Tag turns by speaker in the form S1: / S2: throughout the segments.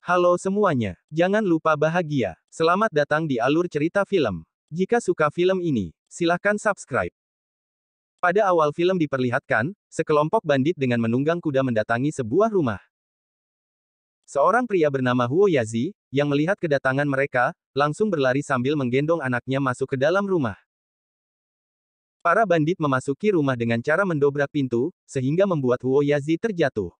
S1: Halo semuanya, jangan lupa bahagia. Selamat datang di alur cerita film. Jika suka film ini, silahkan subscribe. Pada awal film diperlihatkan, sekelompok bandit dengan menunggang kuda mendatangi sebuah rumah. Seorang pria bernama Huo Yazi, yang melihat kedatangan mereka, langsung berlari sambil menggendong anaknya masuk ke dalam rumah. Para bandit memasuki rumah dengan cara mendobrak pintu, sehingga membuat Huo Yazi terjatuh.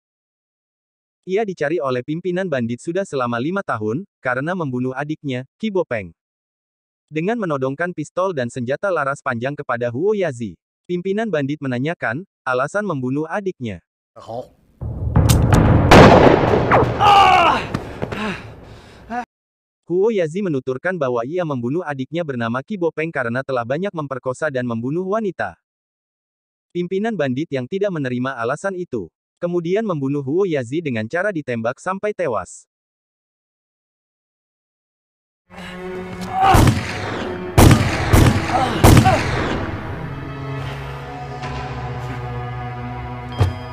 S1: Ia dicari oleh pimpinan bandit sudah selama 5 tahun, karena membunuh adiknya, Qi Bopeng. Dengan menodongkan pistol dan senjata laras panjang kepada Huo Yazi, pimpinan bandit menanyakan, alasan membunuh adiknya. Huo Yazi menuturkan bahwa ia membunuh adiknya bernama Qi Bopeng karena telah banyak memperkosa dan membunuh wanita. Pimpinan bandit yang tidak menerima alasan itu, kemudian membunuh Huo Yazi dengan cara ditembak sampai tewas.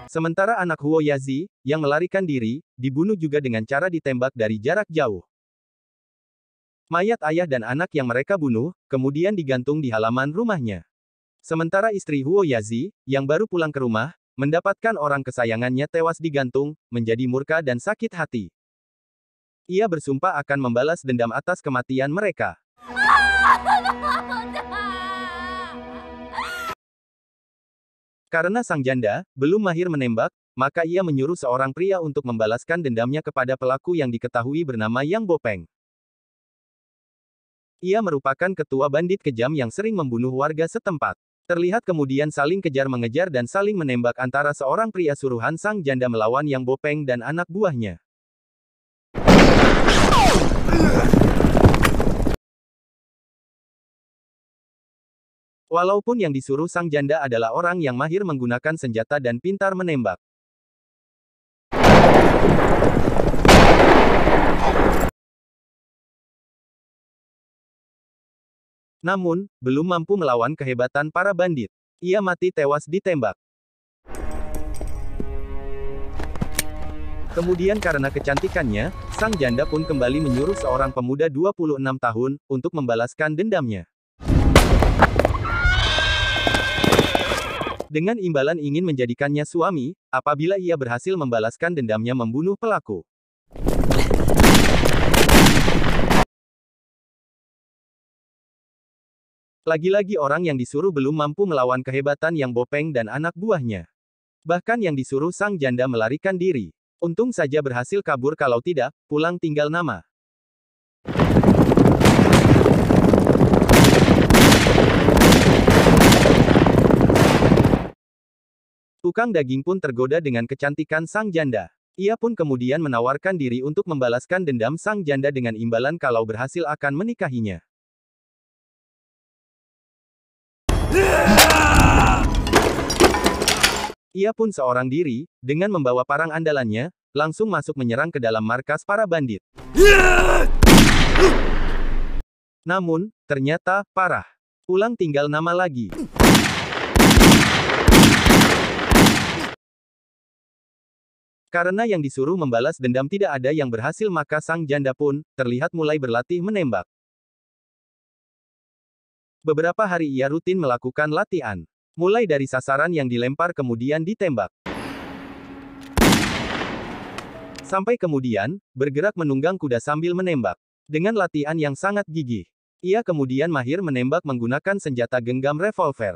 S1: Sementara anak Huo Yazi, yang melarikan diri, dibunuh juga dengan cara ditembak dari jarak jauh. Mayat ayah dan anak yang mereka bunuh, kemudian digantung di halaman rumahnya. Sementara istri Huo Yazi, yang baru pulang ke rumah, mendapatkan orang kesayangannya tewas digantung, menjadi murka dan sakit hati. Ia bersumpah akan membalas dendam atas kematian mereka. Karena sang janda belum mahir menembak, maka ia menyuruh seorang pria untuk membalaskan dendamnya kepada pelaku yang diketahui bernama Yang Bopeng. Ia merupakan ketua bandit kejam yang sering membunuh warga setempat. Terlihat kemudian saling kejar-mengejar dan saling menembak antara seorang pria suruhan sang janda melawan Yang Bopeng dan anak buahnya. Walaupun yang disuruh sang janda adalah orang yang mahir menggunakan senjata dan pintar menembak. Namun, belum mampu melawan kehebatan para bandit. Ia mati tewas ditembak. Kemudian karena kecantikannya, sang janda pun kembali menyuruh seorang pemuda 26 tahun, untuk membalaskan dendamnya. Dengan imbalan ingin menjadikannya suami, apabila ia berhasil membalaskan dendamnya membunuh pelaku. Lagi-lagi orang yang disuruh belum mampu melawan kehebatan Yang Bopeng dan anak buahnya. Bahkan yang disuruh sang janda melarikan diri. Untung saja berhasil kabur, kalau tidak, pulang tinggal nama. Tukang daging pun tergoda dengan kecantikan sang janda. Ia pun kemudian menawarkan diri untuk membalaskan dendam sang janda dengan imbalan kalau berhasil akan menikahinya. Ia pun seorang diri, dengan membawa parang andalannya, langsung masuk menyerang ke dalam markas para bandit. Namun, ternyata, parah. Pulang tinggal nama lagi. Karena yang disuruh membalas dendam tidak ada yang berhasil, maka sang janda pun, terlihat mulai berlatih menembak. Beberapa hari ia rutin melakukan latihan. Mulai dari sasaran yang dilempar kemudian ditembak. Sampai kemudian, bergerak menunggang kuda sambil menembak. Dengan latihan yang sangat gigih. Ia kemudian mahir menembak menggunakan senjata genggam revolver.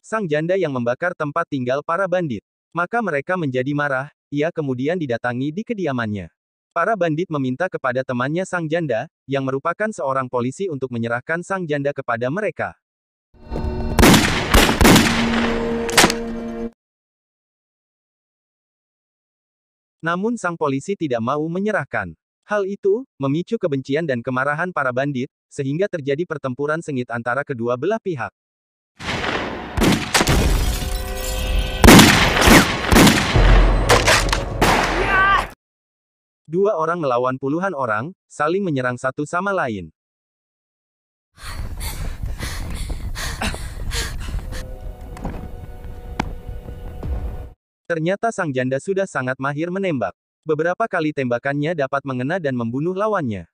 S1: Sang janda yang membakar tempat tinggal para bandit. Maka mereka menjadi marah, ia kemudian didatangi di kediamannya. Para bandit meminta kepada temannya sang janda, yang merupakan seorang polisi untuk menyerahkan sang janda kepada mereka. Namun sang polisi tidak mau menyerahkan. Hal itu, memicu kebencian dan kemarahan para bandit, sehingga terjadi pertempuran sengit antara kedua belah pihak. Dua orang melawan puluhan orang, saling menyerang satu sama lain. Ternyata sang janda sudah sangat mahir menembak. Beberapa kali tembakannya dapat mengena dan membunuh lawannya.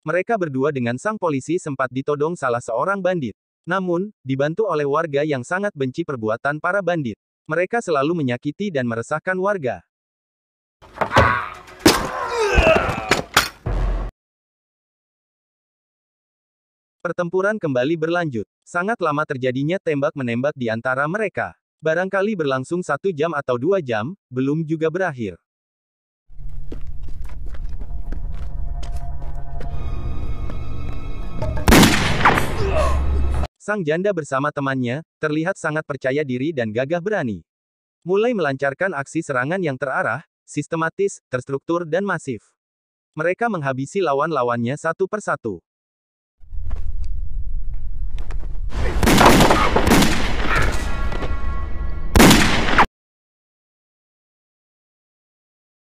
S1: Mereka berdua dengan sang polisi sempat ditodong salah seorang bandit. Namun, dibantu oleh warga yang sangat benci perbuatan para bandit. Mereka selalu menyakiti dan meresahkan warga. Pertempuran kembali berlanjut. Sangat lama terjadinya tembak-menembak di antara mereka. Barangkali berlangsung 1 jam atau 2 jam, belum juga berakhir. Sang janda bersama temannya, terlihat sangat percaya diri dan gagah berani. Mulai melancarkan aksi serangan yang terarah, sistematis, terstruktur dan masif. Mereka menghabisi lawan-lawannya satu persatu.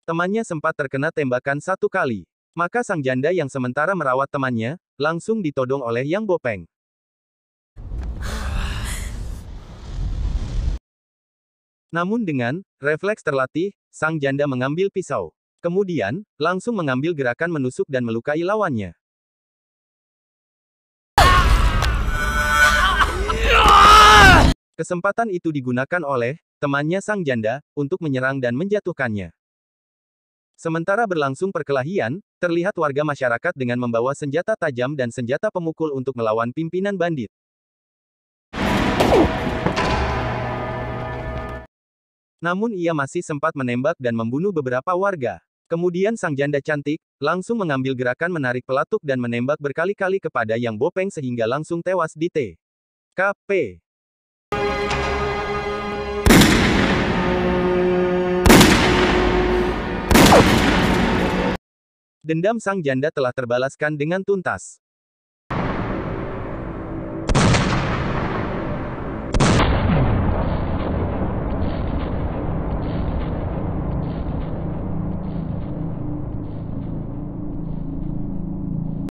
S1: Temannya sempat terkena tembakan 1 kali. Maka sang janda yang sementara merawat temannya, langsung ditodong oleh Yang Bopeng. Namun dengan refleks terlatih, sang janda mengambil pisau. Kemudian, langsung mengambil gerakan menusuk dan melukai lawannya. Kesempatan itu digunakan oleh temannya sang janda untuk menyerang dan menjatuhkannya. Sementara berlangsung perkelahian, terlihat warga masyarakat dengan membawa senjata tajam dan senjata pemukul untuk melawan pimpinan bandit. Namun ia masih sempat menembak dan membunuh beberapa warga. Kemudian sang janda cantik, langsung mengambil gerakan menarik pelatuk dan menembak berkali-kali kepada Yang Bopeng sehingga langsung tewas di TKP. Dendam sang janda telah terbalaskan dengan tuntas.